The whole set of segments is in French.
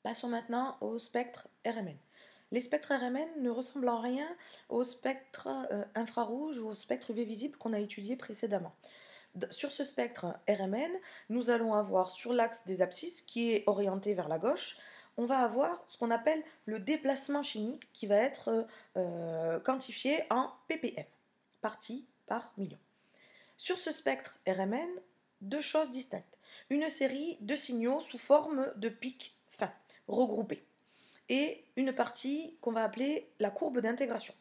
Passons maintenant au spectre RMN. Les spectres RMN ne ressemblent en rien au spectre infrarouge ou au spectre UV visible qu'on a étudié précédemment. Sur ce spectre RMN, nous allons avoir sur l'axe des abscisses, qui est orienté vers la gauche, on va avoir ce qu'on appelle le déplacement chimique qui va être quantifié en ppm, partie par million. Sur ce spectre RMN, deux choses distinctes. Une série de signaux sous forme de pics fins, regroupés, et une partie qu'on va appeler la courbe d'intégration.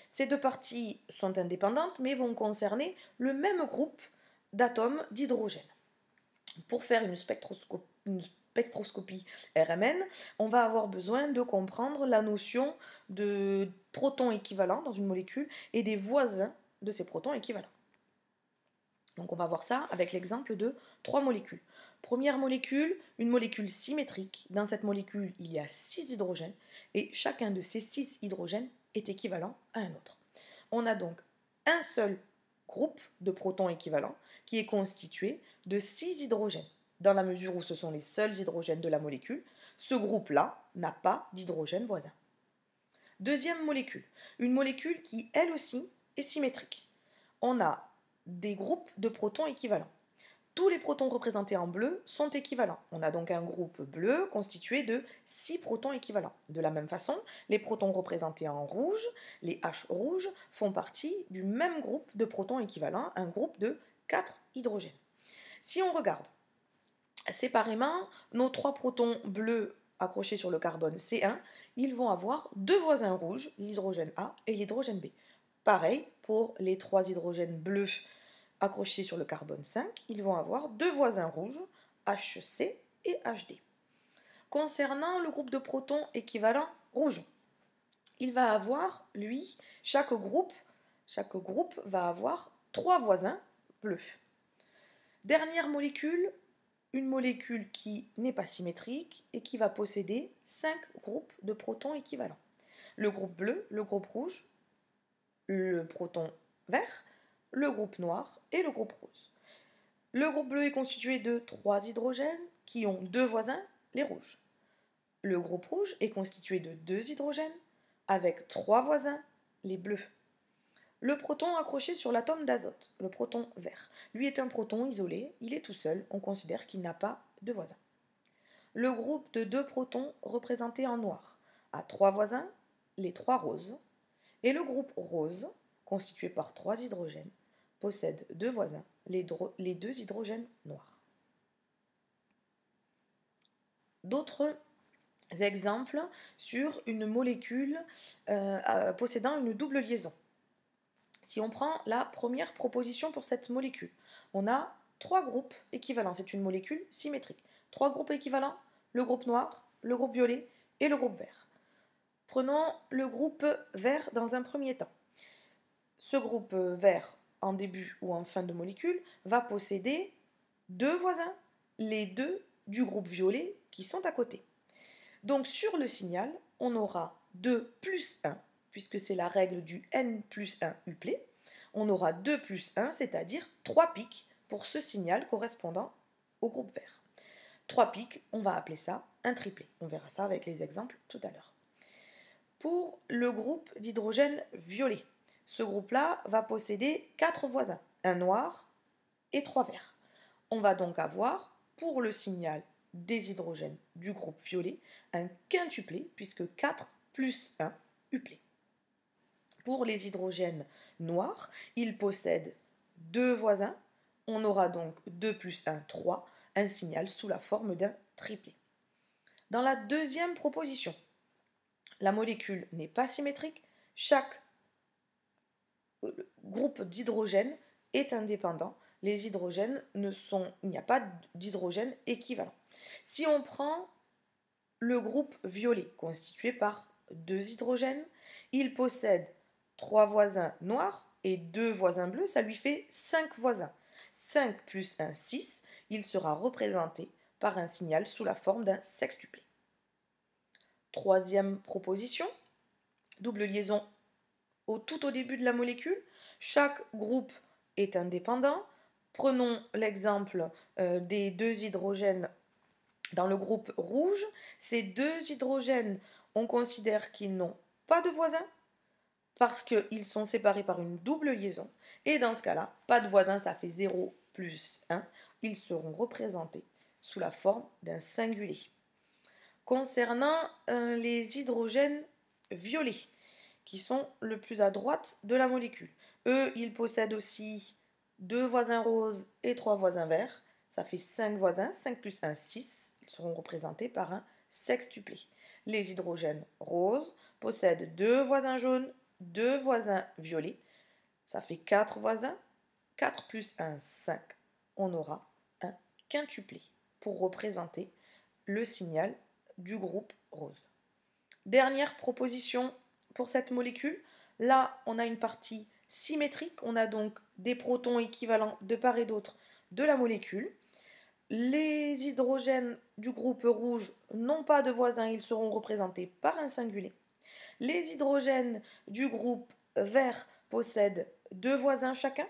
Ces deux parties sont indépendantes, mais vont concerner le même groupe d'atomes d'hydrogène. Pour faire une spectroscopie RMN, on va avoir besoin de comprendre la notion de protons équivalents dans une molécule et des voisins de ces protons équivalents. Donc on va voir ça avec l'exemple de 3 molécules. Première molécule, une molécule symétrique. Dans cette molécule, il y a 6 hydrogènes et chacun de ces 6 hydrogènes est équivalent à un autre. On a donc un seul groupe de protons équivalents qui est constitué de 6 hydrogènes. Dans la mesure où ce sont les seuls hydrogènes de la molécule, ce groupe-là n'a pas d'hydrogène voisin. Deuxième molécule, une molécule qui elle aussi est symétrique. On a des groupes de protons équivalents. Tous les protons représentés en bleu sont équivalents. On a donc un groupe bleu constitué de 6 protons équivalents. De la même façon, les protons représentés en rouge, les H rouges, font partie du même groupe de protons équivalents, un groupe de 4 hydrogènes. Si on regarde séparément nos 3 protons bleus accrochés sur le carbone C1, ils vont avoir deux voisins rouges, l'hydrogène A et l'hydrogène B. Pareil pour les 3 hydrogènes bleus accrochés sur le carbone 5, ils vont avoir deux voisins rouges, HC et HD. Concernant le groupe de protons équivalent rouge, il va avoir, lui, chaque groupe va avoir 3 voisins bleus. Dernière molécule, une molécule qui n'est pas symétrique et qui va posséder 5 groupes de protons équivalents. Le groupe bleu, le groupe rouge, le proton vert, le groupe noir et le groupe rose. Le groupe bleu est constitué de 3 hydrogènes qui ont 2 voisins, les rouges. Le groupe rouge est constitué de 2 hydrogènes avec 3 voisins, les bleus. Le proton accroché sur l'atome d'azote, le proton vert, lui est un proton isolé, il est tout seul, on considère qu'il n'a pas de voisins. Le groupe de 2 protons représentés en noir a 3 voisins, les 3 roses, et le groupe rose, constitué par 3 hydrogènes, possède 2 voisins, les 2 hydrogènes noirs. D'autres exemples sur une molécule possédant une double liaison. Si on prend la première proposition pour cette molécule, on a 3 groupes équivalents. C'est une molécule symétrique. 3 groupes équivalents, le groupe noir, le groupe violet et le groupe vert. Prenons le groupe vert dans un premier temps. Ce groupe vert, en début ou en fin de molécule, va posséder 2 voisins, les 2 du groupe violet qui sont à côté. Donc sur le signal, on aura 2 plus 1, puisque c'est la règle du n plus 1 uplé. On aura 2 plus 1, c'est-à-dire 3 pics pour ce signal correspondant au groupe vert. 3 pics, on va appeler ça un triplet. On verra ça avec les exemples tout à l'heure. Pour le groupe d'hydrogène violet, ce groupe-là va posséder 4 voisins, un noir et 3 verts. On va donc avoir, pour le signal des hydrogènes du groupe violet, un quintuplet, puisque 4 plus 1 uplé. Pour les hydrogènes noirs, ils possèdent 2 voisins, on aura donc 2 plus 1, 3, un signal sous la forme d'un triplet. Dans la deuxième proposition, la molécule n'est pas symétrique, chaque groupe d'hydrogène est indépendant, les hydrogènes il n'y a pas d'hydrogène équivalent. Si on prend le groupe violet, constitué par 2 hydrogènes, il possède 3 voisins noirs et 2 voisins bleus, ça lui fait 5 voisins. 5 plus 1, 6, il sera représenté par un signal sous la forme d'un sextuplet. Troisième proposition, double liaison tout au début de la molécule, chaque groupe est indépendant. Prenons l'exemple des 2 hydrogènes Dans le groupe rouge, ces deux hydrogènes, on considère qu'ils n'ont pas de voisins parce qu'ils sont séparés par une double liaison. Et dans ce cas-là, pas de voisins, ça fait 0 plus 1. Ils seront représentés sous la forme d'un singulier. Concernant les hydrogènes violets, qui sont le plus à droite de la molécule, eux, ils possèdent aussi 2 voisins roses et 3 voisins verts. Ça fait 5 voisins, 5 plus 1, 6. Ils seront représentés par un sextuplé. Les hydrogènes roses possèdent 2 voisins jaunes, 2 voisins violets. Ça fait 4 voisins. 4 plus 1, 5. On aura un quintuplé pour représenter le signal du groupe rose. Dernière proposition pour cette molécule. Là, on a une partie symétrique. On a donc des protons équivalents de part et d'autre de la molécule. Les hydrogènes du groupe rouge n'ont pas de voisins, ils seront représentés par un singulier. Les hydrogènes du groupe vert possèdent 2 voisins chacun,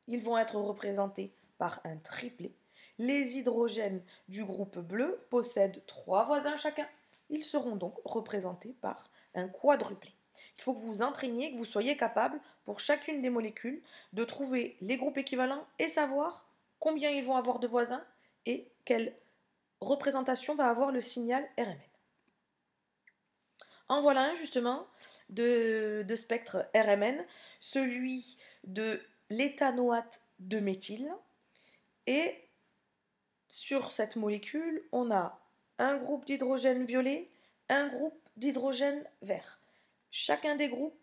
ils vont être représentés par un triplet. Les hydrogènes du groupe bleu possèdent 3 voisins chacun, ils seront donc représentés par un quadruplé. Il faut que vous vous entraîniez, que vous soyez capable, pour chacune des molécules, de trouver les groupes équivalents et savoir combien ils vont avoir de voisins et quelle représentation va avoir le signal RMN. En voilà un justement de spectre RMN, celui de l'éthanoate de méthyle. Et sur cette molécule, on a un groupe d'hydrogène violet, un groupe d'hydrogène vert. Chacun des groupes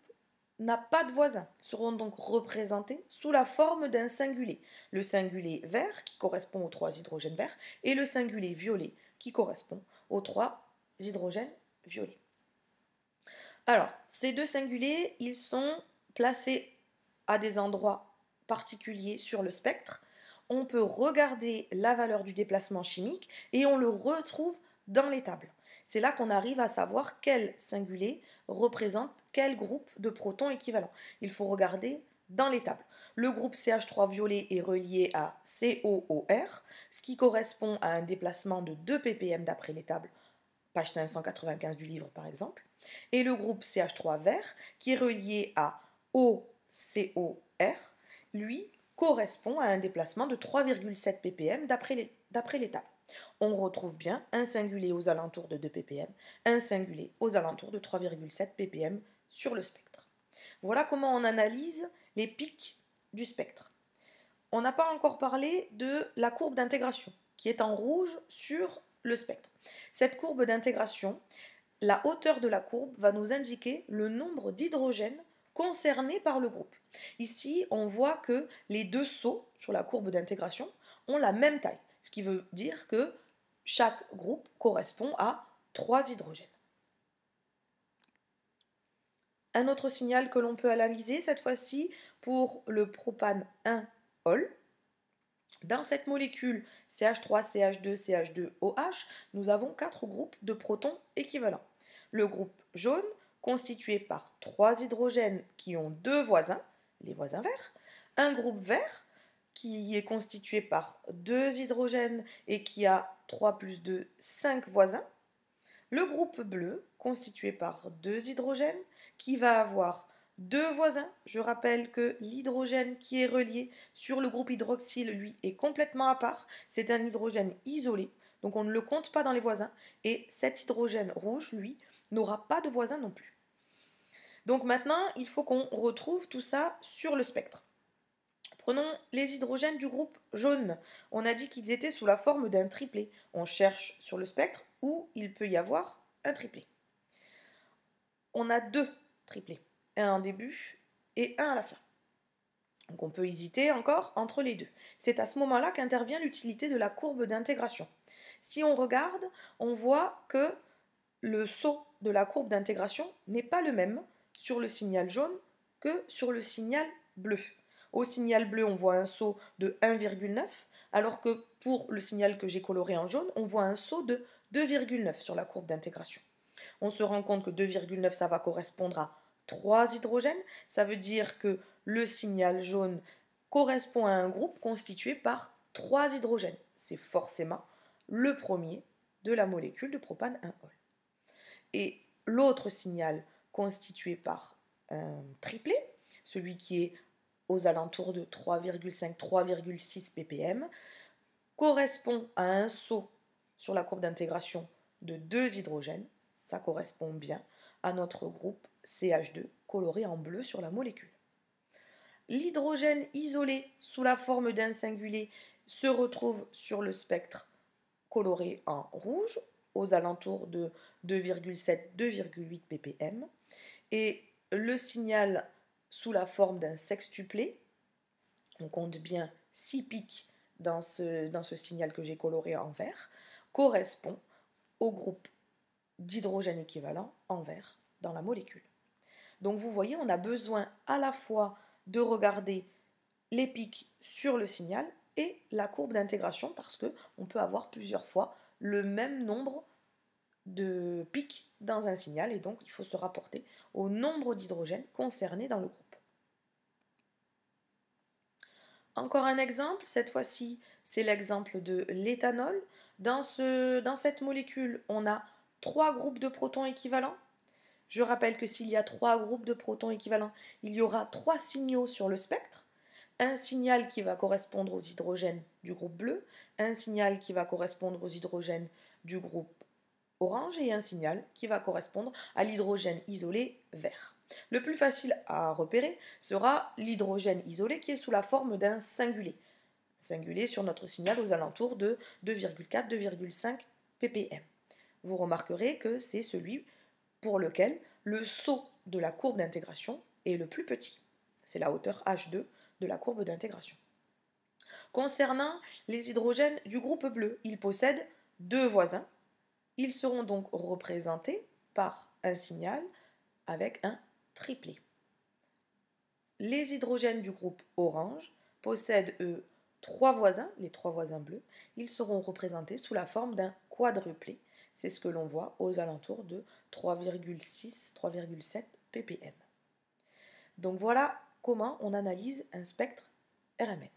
n'a pas de voisins, seront donc représentés sous la forme d'un singulier. Le singulier vert qui correspond aux 3 hydrogènes verts et le singulier violet qui correspond aux 3 hydrogènes violets. Alors, ces deux singuliers, ils sont placés à des endroits particuliers sur le spectre. On peut regarder la valeur du déplacement chimique et on le retrouve dans les tables. C'est là qu'on arrive à savoir quel singulier représente quel groupe de protons équivalent. Il faut regarder dans les tables. Le groupe CH3 violet est relié à COOR, ce qui correspond à un déplacement de 2 ppm d'après les tables, page 595 du livre par exemple. Et le groupe CH3 vert, qui est relié à OCOR, lui, correspond à un déplacement de 3,7 ppm d'après les tables. On retrouve bien un singulier aux alentours de 2 ppm, un singulier aux alentours de 3,7 ppm sur le spectre. Voilà comment on analyse les pics du spectre. On n'a pas encore parlé de la courbe d'intégration, qui est en rouge sur le spectre. Cette courbe d'intégration, la hauteur de la courbe va nous indiquer le nombre d'hydrogènes concernés par le groupe. Ici, on voit que les deux sauts sur la courbe d'intégration ont la même taille, ce qui veut dire que chaque groupe correspond à 3 hydrogènes. Un autre signal que l'on peut analyser, cette fois-ci, pour le propane 1-ol. Dans cette molécule CH3, CH2, CH2OH, nous avons 4 groupes de protons équivalents. Le groupe jaune, constitué par 3 hydrogènes qui ont 2 voisins, les voisins verts. Un groupe vert, qui est constitué par 2 hydrogènes et qui a 3 plus 2, 5 voisins. Le groupe bleu, constitué par 2 hydrogènes, qui va avoir 2 voisins. Je rappelle que l'hydrogène qui est relié sur le groupe hydroxyle, lui, est complètement à part. C'est un hydrogène isolé, donc on ne le compte pas dans les voisins. Et cet hydrogène rouge, lui, n'aura pas de voisins non plus. Donc maintenant, il faut qu'on retrouve tout ça sur le spectre. Prenons les hydrogènes du groupe jaune. On a dit qu'ils étaient sous la forme d'un triplet. On cherche sur le spectre où il peut y avoir un triplet. On a 2 triplets, un en début et un à la fin. Donc on peut hésiter encore entre les deux. C'est à ce moment-là qu'intervient l'utilité de la courbe d'intégration. Si on regarde, on voit que le saut de la courbe d'intégration n'est pas le même sur le signal jaune que sur le signal bleu. Au signal bleu, on voit un saut de 1,9, alors que pour le signal que j'ai coloré en jaune, on voit un saut de 2,9 sur la courbe d'intégration. On se rend compte que 2,9, ça va correspondre à 3 hydrogènes. Ça veut dire que le signal jaune correspond à un groupe constitué par 3 hydrogènes. C'est forcément le premier de la molécule de propane 1-ol. Et l'autre signal constitué par un triplet, celui qui est aux alentours de 3,5-3,6 ppm, correspond à un saut sur la courbe d'intégration de 2 hydrogènes. Ça correspond bien à notre groupe CH2 coloré en bleu sur la molécule. L'hydrogène isolé sous la forme d'un singulier se retrouve sur le spectre coloré en rouge aux alentours de 2,7-2,8 ppm et le signal sous la forme d'un sextuplé, on compte bien 6 pics dans ce signal que j'ai coloré en vert, correspond au groupe d'hydrogène équivalent en vert dans la molécule. Donc vous voyez, on a besoin à la fois de regarder les pics sur le signal et la courbe d'intégration parce qu'on peut avoir plusieurs fois le même nombre de pics dans un signal et donc il faut se rapporter au nombre d'hydrogènes concernés dans le groupe. Encore un exemple, cette fois-ci c'est l'exemple de l'éthanol. Dans cette molécule, on a 3 groupes de protons équivalents. Je rappelle que s'il y a 3 groupes de protons équivalents, il y aura 3 signaux sur le spectre. Un signal qui va correspondre aux hydrogènes du groupe bleu, un signal qui va correspondre aux hydrogènes du groupe orange et un signal qui va correspondre à l'hydrogène isolé vert. Le plus facile à repérer sera l'hydrogène isolé qui est sous la forme d'un singulier. Singulier sur notre signal aux alentours de 2,4-2,5 ppm. Vous remarquerez que c'est celui pour lequel le saut de la courbe d'intégration est le plus petit. C'est la hauteur H2 de la courbe d'intégration. Concernant les hydrogènes du groupe bleu, ils possèdent 2 voisins. Ils seront donc représentés par un signal avec un triplet. Les hydrogènes du groupe orange possèdent, eux, 3 voisins, les 3 voisins bleus. Ils seront représentés sous la forme d'un quadruplé. C'est ce que l'on voit aux alentours de 3,6-3,7 ppm. Donc voilà comment on analyse un spectre RMN.